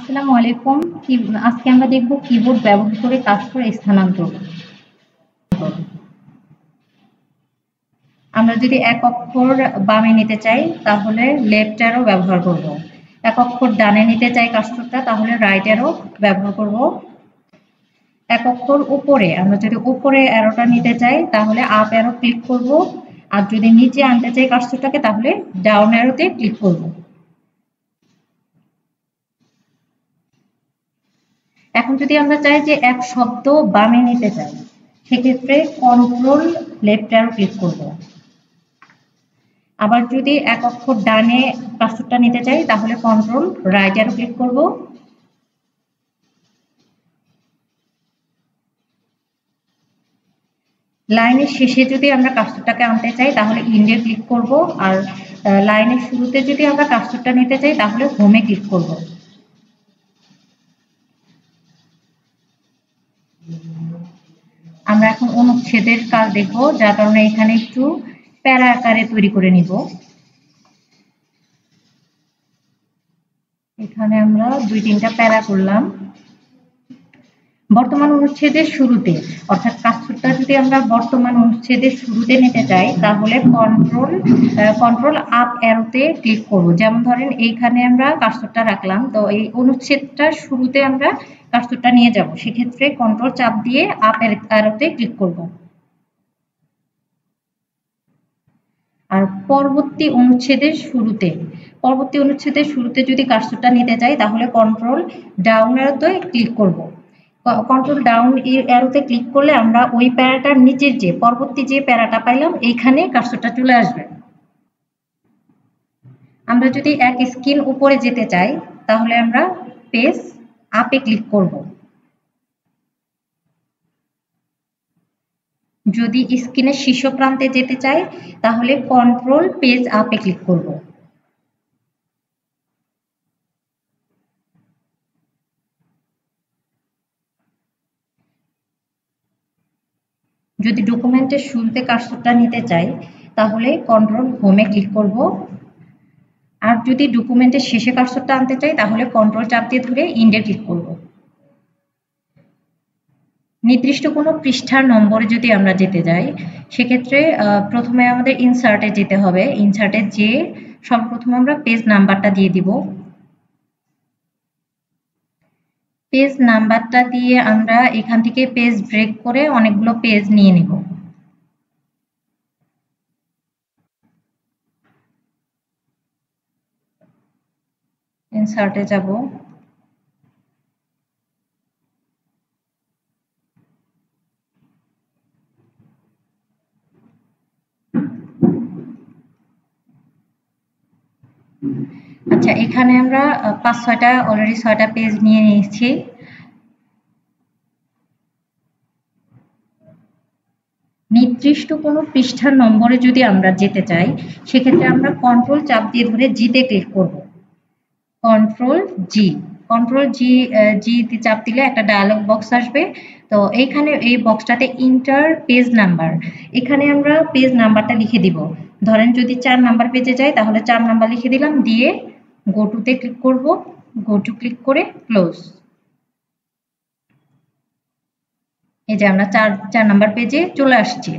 আসসালামু আলাইকুম। আজকে আমরা দেখব কিবোর্ড ব্যবহার করে কার্সর স্থানান্তর। আমরা যদি এক অক্ষর বামে নিতে চাই তাহলে লেফট অ্যারো ব্যবহার করব। এক অক্ষর ডানে নিতে চাই কার্সরটা তাহলে রাইট অ্যারো ব্যবহার করব। এক অক্ষর উপরে আমরা যদি উপরে অ্যারোটা নিতে চাই তাহলে আপ অ্যারো ক্লিক করব, আর যদি নিচে আনতে চাই কার্সরটাকে তাহলে ডাউন অ্যারোতে ক্লিক করব। এখন যদি আমরা চাই যে এক শব্দ বামে নিতে চাই সেক্ষেত্রে কন্ট্রোল লেফট অ্যারো ক্লিক করব। আবার যদি এক অক্ষর ডানে কার্সরটা নিতে চাই তাহলে কন্ট্রোল রাইট অ্যারো ক্লিক করব। লাইনের শেষে যদি আমরা কার্সরটাকে আনতে চাই তাহলে ইন্ডে ক্লিক করব, আর লাইনের শুরুতে যদি আমরা কার্সরটা নিতে চাই তাহলে হোমে ক্লিক করব। আমরা এখন অনুচ্ছেদের কাজ দেখব, যার কারণে এখানে একটু প্যারা আকারে তৈরি করে নিব। এখানে আমরা 2-3টা প্যারা করলাম। বর্তমান অনুচ্ছেদের শুরুতে অর্থাৎ কার্সরটা যদি আমরা বর্তমান অনুচ্ছেদের শুরুতে নিতে চাই তাহলে কন্ট্রোল আপ অ্যারোতে ক্লিক করব। যেমন ধরেন এইখানে আমরা কার্সরটা রাখলাম, তো এই অনুচ্ছেদটার শুরুতে আমরা কার্সরটা নিয়ে যাব, সেক্ষেত্রে কন্ট্রোল চাপ দিয়ে আপ অ্যারোতে ক্লিক করব। আর পরবর্তী অনুচ্ছেদের শুরুতে যদি কার্সরটা নিতে চাই তাহলে কন্ট্রোল ডাউন অ্যারোতে ক্লিক করব। কন্ট্রোল ডাউন অ্যারোতে ক্লিক করলে আমরা ওই প্যারাটার নিচের যে পরবর্তী যে প্যারাটা পাইলাম এইখানে কার্সরটা চলে আসবে। আমরা যদি এক স্ক্রিন উপরে যেতে চাই তাহলে আমরা পেজ আপে ক্লিক করব। যদি স্ক্রিনের শীর্ষ প্রান্তে যেতে চাই তাহলে কন্ট্রোল পেজ আপে ক্লিক করব। যদি ডকুমেন্টের শুরুতে কার্সরটা নিতে চাই তাহলে কন্ট্রোল হোমে ক্লিক করব, আর যদি ডকুমেন্টের শেষে কার্সরটা আনতে চাই তাহলে কন্ট্রোল চাপ দিয়ে ধরে ইন্ডে ক্লিক করব। নির্দিষ্ট কোনো পৃষ্ঠার নম্বরে যদি আমরা যেতে যাই সেক্ষেত্রে প্রথমে আমাদের ইনসার্টে যেতে হবে। ইনসার্টে যেয়ে সর্বপ্রথম আমরা পেজ নাম্বারটা দিয়ে দিব। পেজ নাম্বারটা দিয়ে আমরা এখান থেকে পেজ ব্রেক করে অনেকগুলো পেজ নিয়ে নিব। ইনসার্টে যাব, আচ্ছা এখানে আমরা 5-6টা অলরেডি 6টা পেজ নিয়ে নিয়েছি। নির্দিষ্ট কোনো পৃষ্ঠার নম্বরে যদি আমরা যেতে চাই সেক্ষেত্রে আমরা কন্ট্রোল চাপ দিয়ে ধরে জিতে ক্লিক করব। কন্ট্রোল জি চাপ দিলে একটা ডায়লগ বক্স আসবে। তো এইখানে এই বক্সটাতে ইন্টার পেজ নাম্বার, এখানে আমরা পেজ নাম্বারটা লিখে দিব। ধরেন যদি 4 নাম্বার পেজে যাই তাহলে 4 নাম্বার লিখে দিলাম, দিয়ে গো টুতে ক্লিক করব। গো টু ক্লিক করে ক্লোজ। এই যে আমরা 4 নাম্বার পেজে চলে আসছি।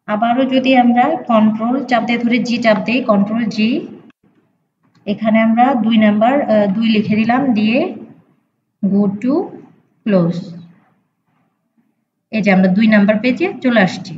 আবারও যদি আমরা কন্ট্রোল চাপ দিয়ে ধরে জি চাপ দিই, কন্ট্রোল জি, এখানে আমরা 2 নাম্বার 2 লিখে দিলাম, দিয়ে গো টু ক্লোজ। এই যে আমরা 2 নাম্বার পেজে চলে আসছি।